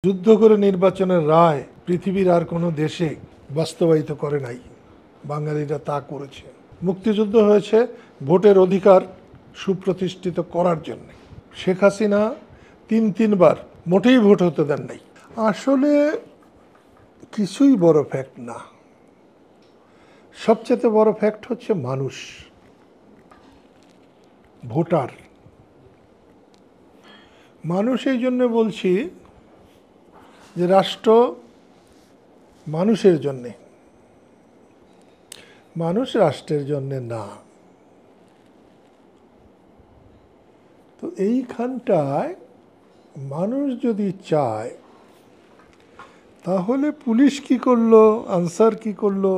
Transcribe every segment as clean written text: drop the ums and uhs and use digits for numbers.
যুদ্ধ করে নির্বাচনের রায় পৃথিবীর আর কোনো দেশে বাস্তবায়িত করে নাই, বাঙালিরা তা করেছে। মুক্তিযুদ্ধ হয়েছে ভোটের অধিকার সুপ্রতিষ্ঠিত করার জন্য। শেখ হাসিনা তিনবার মোটেই ভোট হতে দেন নাই। আসলে কিছুই বড় ফ্যাক্ট না, সবচেয়ে বড় ফ্যাক্ট হচ্ছে মানুষ, ভোটার। মানুষ এই জন্য বলছি যে রাষ্ট্র মানুষের জন্যে, মানুষ রাষ্ট্রের জন্যে না। তো এইখানটায় মানুষ যদি চায় তাহলে পুলিশ কি করলো, আনসার কি করলো,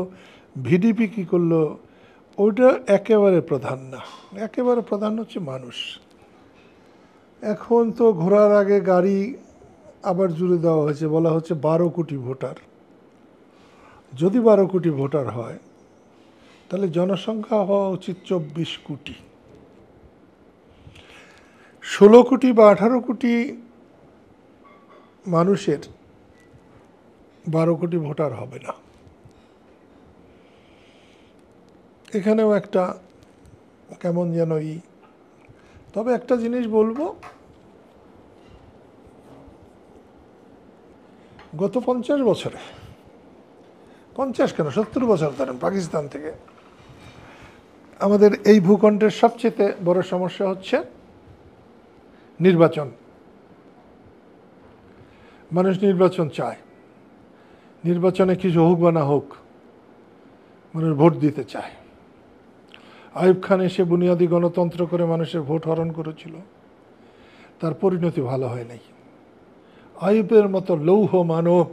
ভিডিপি কি করলো, ওইটা একেবারে প্রধান না। একেবারে প্রধান হচ্ছে মানুষ। এখন তো ঘোরার আগে গাড়ি আবার জুড়ে দেওয়া হয়েছে, বলা হচ্ছে 12 কোটি ভোটার। যদি 12 কোটি ভোটার হয় তাহলে জনসংখ্যা হওয়া উচিত 24 কোটি। 16 কোটি বা 18 কোটি মানুষের 12 কোটি ভোটার হবে না। এখানেও একটা কেমন যেন তবে একটা জিনিস বলবো, গত 50 বছরে, 50 কেন 70 বছর ধরেন পাকিস্তান থেকে আমাদের এই ভূখণ্ডের সবচেয়ে বড় সমস্যা হচ্ছে নির্বাচন। মানুষ নির্বাচন চায়, নির্বাচনে কিছু হোক বা না হোক মানুষ ভোট দিতে চায়। আইয়ুব খান এসে বুনিয়াদী গণতন্ত্র করে মানুষের ভোট হরণ করেছিল, তার পরিণতি ভালো হয় নাই। আইয়ুবের মতো লৌহ মানব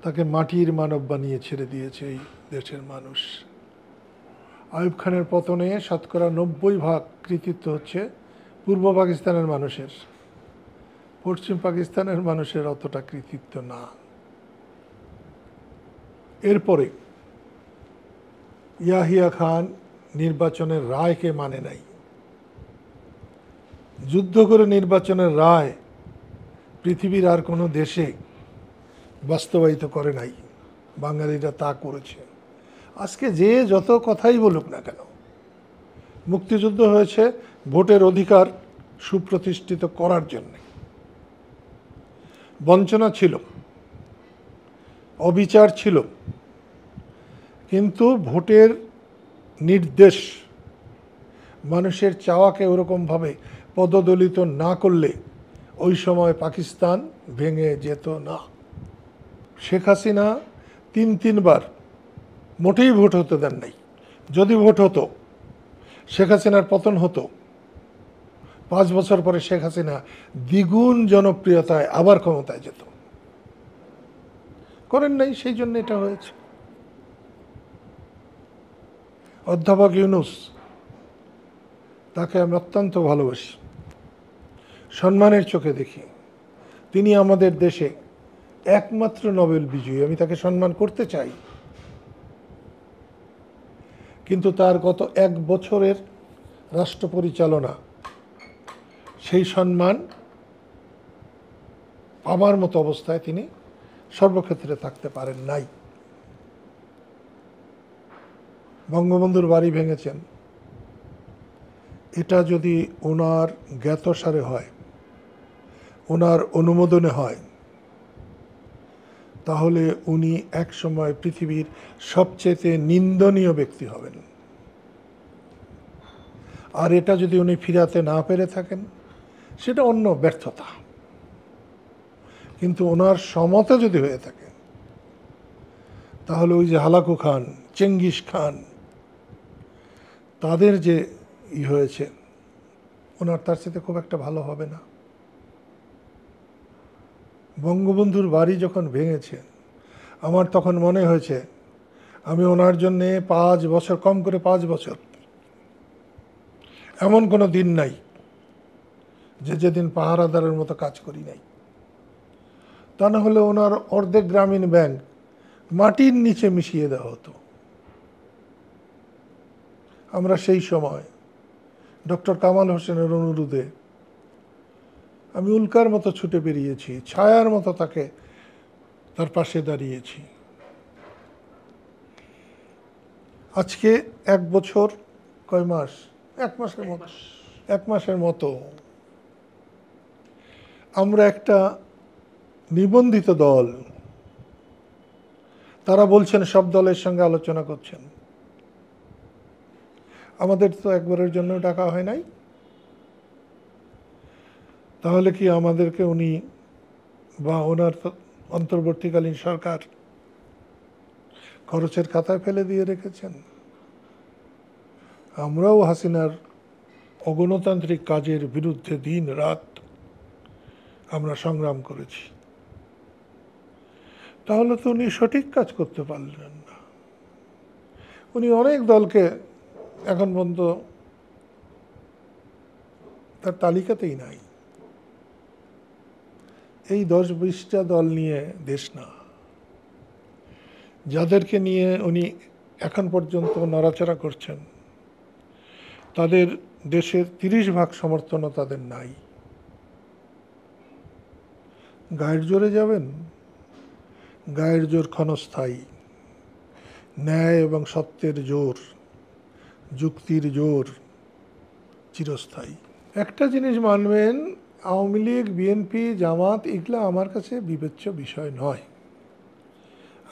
তাকে মাটির মানব বানিয়ে ছেড়ে দিয়েছে এই দেশের মানুষ। আইয়ুব খানের পতনে শতকরা 90% কৃতিত্ব হচ্ছে পূর্ব পাকিস্তানের মানুষের, পশ্চিম পাকিস্তানের মানুষের অতটা কৃতিত্ব না। এরপরে ইয়াহিয়া খান নির্বাচনের রায়কে মানে নাই। যুদ্ধ করে নির্বাচনের রায় পৃথিবীর আর কোনো দেশে বাস্তবায়িত করে নাই, বাঙালিরা তা করেছে। আজকে যে যত কথাই বলুক না কেন, মুক্তিযুদ্ধ হয়েছে ভোটের অধিকার সুপ্রতিষ্ঠিত করার জন্য। বঞ্চনা ছিল, অবিচার ছিল, কিন্তু ভোটের নির্দেশ মানুষের চাওয়াকে ওরকমভাবে পদদলিত না করলে ওই সময় পাকিস্তান ভেঙে যেত না। শেখ হাসিনা তিনবার মোটেই ভোট হতে দেন নাই। যদি ভোট হতো শেখ হাসিনার পতন হতো, 5 বছর পরে শেখ হাসিনা দ্বিগুণ জনপ্রিয়তায় আবার ক্ষমতায় যেত। করেন নাই, সেই জন্য এটা হয়েছে। অধ্যাপক ইউনূস, তাকে আমি অত্যন্ত ভালোবাসি, সম্মানের চোখে দেখি। তিনি আমাদের দেশে একমাত্র নোবেল বিজয়ী, আমি তাকে সম্মান করতে চাই। কিন্তু তার গত 1 বছরের রাষ্ট্র পরিচালনা, সেই সম্মান পাবার মতো অবস্থায় তিনি সর্বক্ষেত্রে থাকতে পারেন নাই। বঙ্গবন্ধুর বাড়ি ভেঙেছেন, এটা যদি ওনার জ্ঞাতসারে হয়, ওনার অনুমোদনে হয়, তাহলে উনি এক সময় পৃথিবীর সবচেয়ে নিন্দনীয় ব্যক্তি হবেন। আর এটা যদি উনি ফিরাতে না পেরে থাকেন, সেটা অন্য ব্যর্থতা। কিন্তু ওনার সমতা যদি হয়ে থাকে, তাহলে ওই যে হালাকু খান, চেঙ্গিস খান, তাদের যে হয়েছে, ওনার তার সাথে খুব একটা ভালো হবে না। বঙ্গবন্ধুর বাড়ি যখন ভেঙেছে, আমার তখন মনে হয়েছে আমি ওনার জন্যে 5 বছর, কম করে 5 বছর, এমন কোনো দিন নাই যেদিন পাহারাদারের মতো কাজ করি নাই। তা না হলে ওনার অর্ধেক গ্রামীণ ব্যাংক মাটির নিচে মিশিয়ে দেওয়া হতো। আমরা সেই সময় ডক্টর কামাল হোসেনের অনুরোধে আমি উল্কার মতো ছুটে বেরিয়েছি, ছায়ার মতো তার পাশে দাঁড়িয়েছি। আজকে 1 বছর কয় মাস, 1 মাসের মতো, 1 মাসের মতো আমরা একটা নিবন্ধিত দল, তারা বলছেন সব দলের সঙ্গে আলোচনা করছেন। আমাদের তো একবারের জন্য ডাকা হয় নাই। তাহলে কি আমাদেরকে উনি বা ওনার অন্তর্বর্তীকালীন সরকার খরচের খাতায় ফেলে দিয়ে রেখেছেন? আমরাও হাসিনার অগণতান্ত্রিক কাজের বিরুদ্ধে দিন রাত আমরা সংগ্রাম করেছি। তাহলে তো উনি সঠিক কাজ করতে পারলেন না। উনি অনেক দলকে এখন পর্যন্ত তার তালিকাতেই নাই। এই 10-20টা দল নিয়ে দেশ না, যাদেরকে নিয়ে উনি এখন পর্যন্ত নড়াচড়া করছেন, তাদের দেশের 30% সমর্থনও তাদের নাই। গায়ের জোরে যাবেন? গায়ের জোর ক্ষণস্থায়ী, ন্যায় এবং সত্যের জোর, যুক্তির জোর চিরস্থায়ী। একটা জিনিস মানবেন, আওয়ামী লীগ, বিএনপি, জামাত এগুলো আমার কাছে বিবেচ্য বিষয় নয়।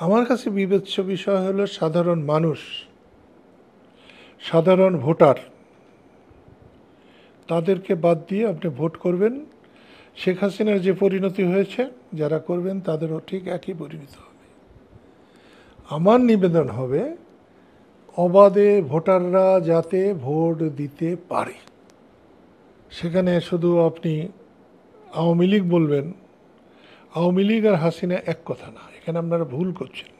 আমার কাছে বিবেচ্য বিষয় হলো সাধারণ মানুষ, সাধারণ ভোটার। তাদেরকে বাদ দিয়ে আপনি ভোট করবেন, শেখ হাসিনার যে পরিণতি হয়েছে যারা করবেন তাদেরও ঠিক একই পরিণতি হবে। আমার নিবেদন হবে অবাধে ভোটাররা যাতে ভোট দিতে পারে। সেখানে শুধু আপনি আওয়ামী লীগ বলবেন, আওয়ামী লীগ আর হাসিনা এক কথা না, এখানে আপনারা ভুল করছেন।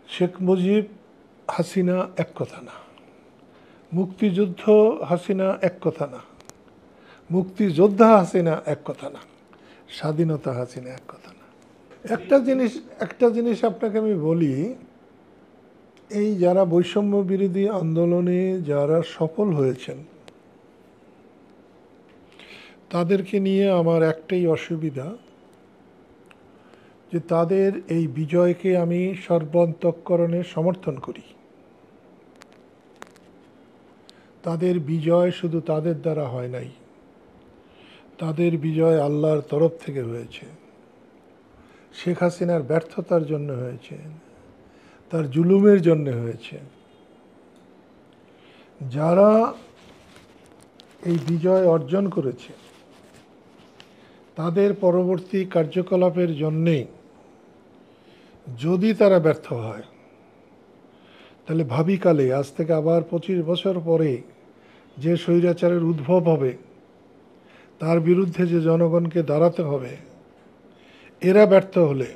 শেখ মুজিব হাসিনা এক কথা না, মুক্তিযুদ্ধ হাসিনা এক কথা না, মুক্তিযোদ্ধা হাসিনা এক কথা না, স্বাধীনতা হাসিনা এক কথা না। একটা জিনিস আপনাকে আমি বলি, এই যারা বৈষম্য বিরোধী আন্দোলনে যারা সফল হয়েছেন তাদেরকে নিয়ে আমার একটাই অসুবিধা, যে তাদের এই বিজয়কে আমি সর্বান্তঃকরণে সমর্থন করি। তাদের বিজয় শুধু তাদের দ্বারা হয় নাই, তাদের বিজয় আল্লাহর তরফ থেকে হয়েছে। শেখ হাসিনার ব্যর্থতার জন্য হয়েছে, তার জুলুমের জন্য হয়েছে। যারা এই বিজয় অর্জন করেছে তাদের পরবর্তী কার্যকলাপের জন্যে যদি তারা ব্যর্থ হয়, তাহলে ভাবিকালে আজ থেকে আবার 25 বছর পরে যে স্বৈরাচারের উদ্ভব হবে, তার বিরুদ্ধে যে জনগণকে দাঁড়াতে হবে, এরা ব্যর্থ হলে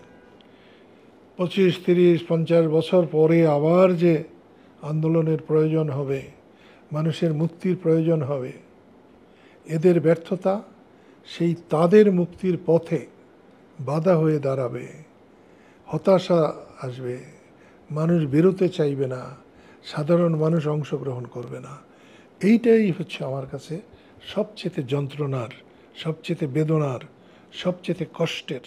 25, 30, 50 বছর পরে আবার যে আন্দোলনের প্রয়োজন হবে, মানুষের মুক্তির প্রয়োজন হবে, এদের ব্যর্থতা সেই তাদের মুক্তির পথে বাধা হয়ে দাঁড়াবে। হতাশা আসবে, মানুষ বেরোতে চাইবে না, সাধারণ মানুষ অংশগ্রহণ করবে না। এইটাই হচ্ছে আমার কাছে সবচেয়ে যন্ত্রণার, সবচেয়ে বেদনার, সবচেয়ে কষ্টের।